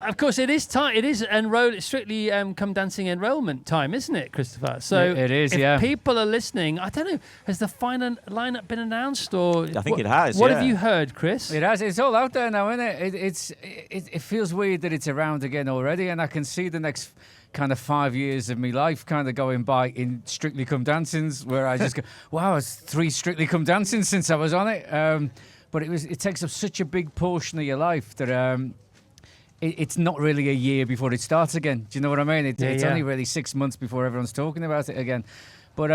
Of course, it is time. It is strictly come dancing enrollment time, isn't it, Christopher? So it is. If people are listening, I don't know. Has the final lineup been announced, or I think it has. What have you heard, Chris? It has. It's all out there now, isn't it? It feels weird that it's around again already, and I can see the next kind of 5 years of my life kind of going by in Strictly Come Dancings, where I just go, wow, it's 3 Strictly Come Dancing since I was on it. But it takes up such a big portion of your life that it's not really a year before it starts again. Do you know what I mean? It's only really 6 months before everyone's talking about it again. But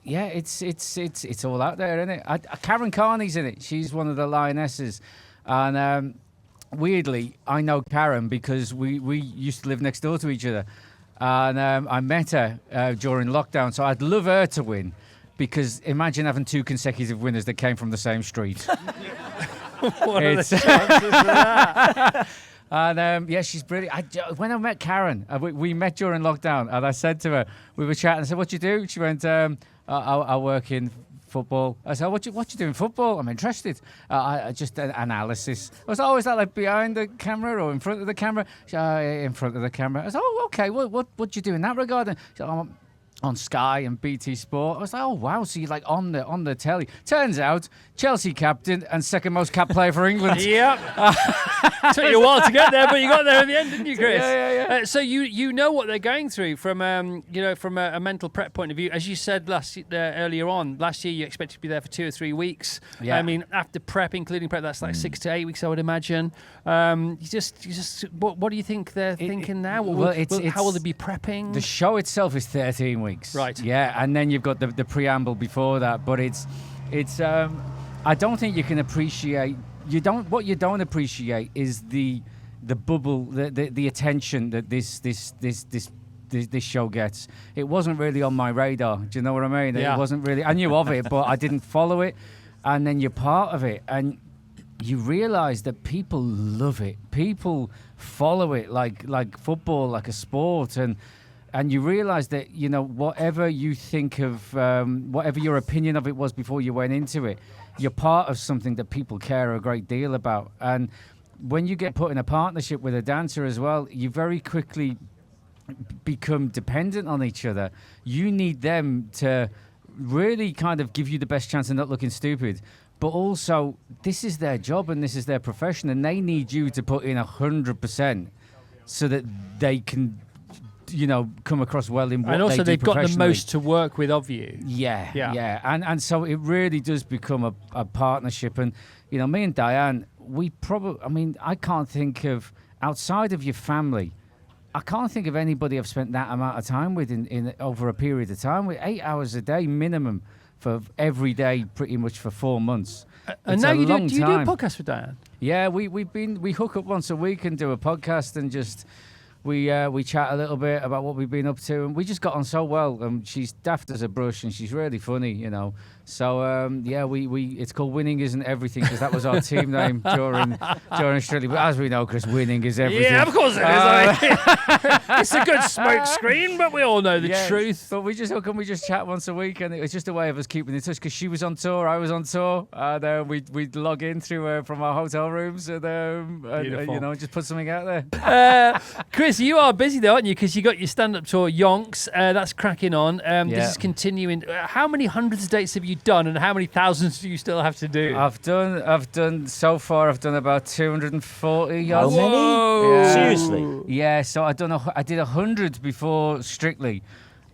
it's all out there, isn't it? Karen Carney's in it. She's one of the lionesses, and weirdly, I know Karen because we used to live next door to each other, and I met her during lockdown. So I'd love her to win, because imagine having 2 consecutive winners that came from the same street. What are the chances of that? And she's brilliant. When I met Karen, we met during lockdown, and I said to her, we were chatting, I said, what do you do? She went, I work in football. I said, what you do in football? I'm interested. I just analysis. I was always that like behind the camera or in front of the camera? She said, in front of the camera. I said, oh, okay, what do you do in that regard? And she said, I'm on Sky and BT Sport. I was like, oh wow, so you're like on the telly. Turns out, Chelsea captain and second most capped player for England. Yep. Took you a while to get there, but you got there in the end, didn't you, Chris? Yeah. So you know what they're going through from from a mental prep point of view. As you said earlier on, last year you expected to be there for 2 or 3 weeks. Yeah. I mean, after prep, including prep, that's like 6 to 8 weeks, I would imagine. You just what do you think they're thinking now? How will they be prepping? The show itself is 13 weeks. Right. Yeah, and then you've got the preamble before that, but it's I don't think you can appreciate. What you don't appreciate is the bubble, the attention that this show gets. It wasn't really on my radar. Do you know what I mean? Yeah. It wasn't really. I knew of it, but I didn't follow it. And then you're part of it, and you realise that people love it. People follow it like football, like a sport, and you realise that whatever you think of, whatever your opinion of it was before you went into it, you're part of something that people care a great deal about. And when you get put in a partnership with a dancer as well, you very quickly become dependent on each other. You need them to really kind of give you the best chance of not looking stupid. But also, this is their job and this is their profession, and they need you to put in 100% so that they can come across well in what they do. And also they've got the most to work with of you. Yeah. And so it really does become a partnership. And, me and Diane, I can't think of, outside of your family, I can't think of anybody I've spent that amount of time with in over a period of time. With 8 hours a day minimum for every day, pretty much for 4 months. And now do you do a podcast with Diane? Yeah, we hook up once a week and do a podcast and just... We chat a little bit about what we've been up to, and we just got on so well. She's daft as a brush, and she's really funny, So we it's called Winning Isn't Everything, because that was our team name during Strictly. But as we know, Chris, winning is everything. Yeah, of course it is. It's a good smoke screen, but we all know the truth. But we just hook up, we just chat once a week, and it was just a way of us keeping in touch, because she was on tour, I was on tour, and we'd log in through from our hotel rooms, and just put something out there. Chris, you are busy though, aren't you? Because you got your stand-up tour, Yonks. That's cracking on. This is continuing. How many hundreds of dates have you done, and how many thousands do you still have to do? I've done so far. I've done about 240. How many? Yeah. Seriously? Yeah. So I did 100 before Strictly,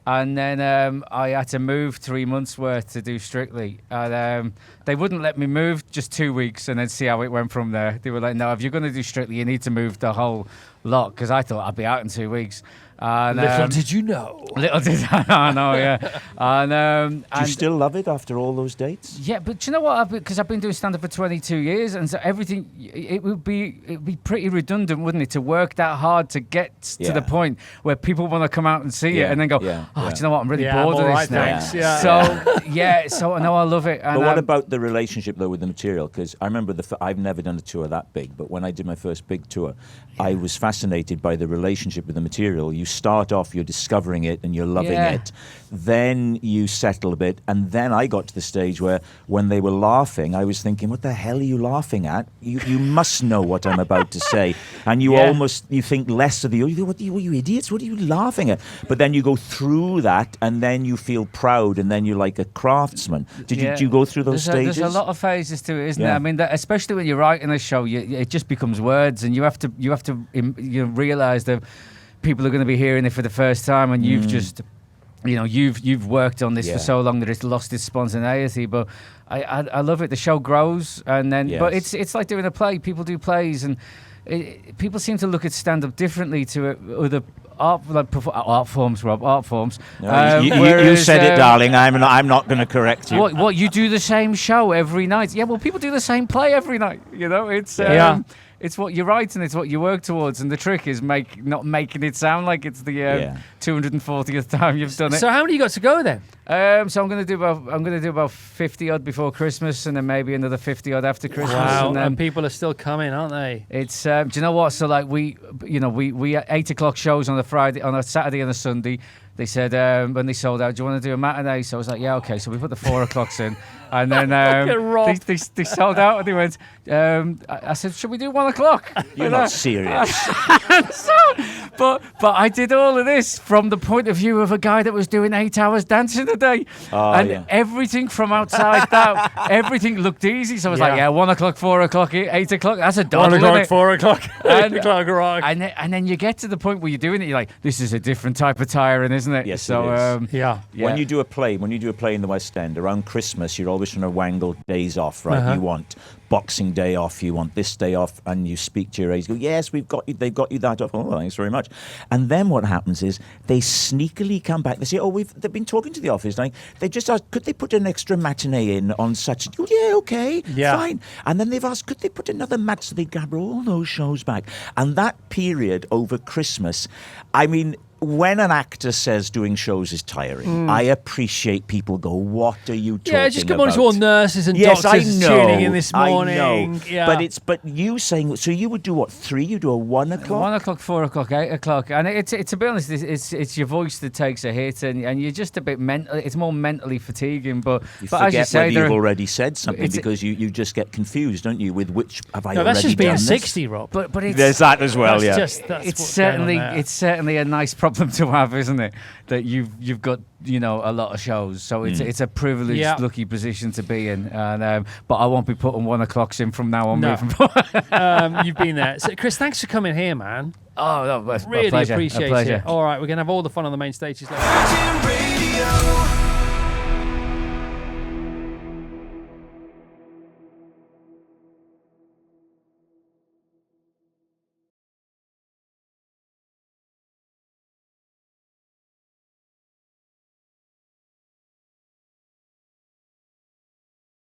and then I had to move 3 months worth to do Strictly, and they wouldn't let me move just 2 weeks and then see how it went from there. They were like, no, if you're going to do Strictly, you need to move the whole lot, because I thought I'd be out in 2 weeks. And, little did you know. Little did I know, yeah. And, do you still love it after all those dates? Yeah, but do you know what? Because I've been doing stand-up for 22 years, and so everything, it'd be pretty redundant, wouldn't it, to work that hard to get to the point where people want to come out and see it and then go, do you know what? I'm really bored of this now. Thanks. Yeah. So, so I know I love it. And, but what about the the relationship though with the material, because I remember I've never done a tour that big, but when I did my first big tour, I was fascinated by the relationship with the material. You start off, you're discovering it and you're loving it. Then you settle a bit, and then I got to the stage where when they were laughing, I was thinking, what the hell are you laughing at? You must know what I'm about to say. And you you think less of what are you idiots? What are you laughing at? But then you go through that, and then you feel proud, and then you're like a craftsman. Did you go through those stages? There's a lot of phases to it, isn't there? I mean, especially when you're writing a show, it just becomes words, and you have to realize that people are going to be hearing it for the first time, and you've just, you've worked on this for so long that it's lost its spontaneity. But I love it. The show grows, and then but it's like doing a play. People do plays, and people seem to look at stand-up differently to other art forms, Rob. Art forms. No, you said it, darling. I'm not going to correct you. What? You do the same show every night? Yeah. Well, people do the same play every night. It's it's what you write and it's what you work towards. And the trick is not making it sound like it's the 240th time you've done it. So how many you got to go then? So I'm going to do about 50 odd before Christmas, and then maybe another 50 odd after Christmas. Wow, and people are still coming, aren't they? It's do you know what? So like we 8:00 shows on a Saturday and a Sunday. They said when they sold out, do you want to do a matinee? So I was like, yeah, okay. So we put the 4 o'clocks in, and then they sold out, and they went. I said, should we do 1 o'clock? You're not serious. But I did all of this from the point of view of a guy that was doing 8 hours dancing a day, everything from outside everything looked easy. So I was like, 1 o'clock, 4 o'clock, 8 o'clock. That's a dog. 1 o'clock, 4 o'clock, 8 o'clock, right? And then you get to the point where you're doing it. You're like, this is a different type of tiring, isn't it? Yes, so, it is. When you do a play in the West End around Christmas, you're always trying to wangle days off, right? You want Boxing Day off, you want this day off, and you speak to your aides, go, yes, they've got you that off. Oh, thanks very much. And then what happens is they sneakily come back. They say, they've been talking to the office. Like, they just asked, could they put an extra matinee in on such? Oh, yeah, okay, fine. And then they've asked, could they put another match? So they grab all those shows back. And that period over Christmas, I mean, when an actor says doing shows is tiring, I appreciate people go, what are you talking about? Yeah, just come on to all nurses and doctors tuning in this morning. I know. Yeah. But you saying, so you would do what, 3? You do a 1 o'clock? 1 o'clock, 4 o'clock, 8 o'clock. And it's to be honest, it's your voice that takes a hit, and you're just a bit it's more mentally fatiguing. But as you say, whether you've already said something, because you just get confused, don't you, with which have I already done that's just being this? 60, Rob. But there's that as well, It's certainly a nice problem to have, isn't it? That you've got a lot of shows, so it's a privileged, lucky position to be in. And but I won't be putting 1 o'clocks in from now on. No. You've been there. So, Chris, thanks for coming here, man. Oh, no, really a pleasure. appreciate it. All right, we're gonna have all the fun on the main stages later.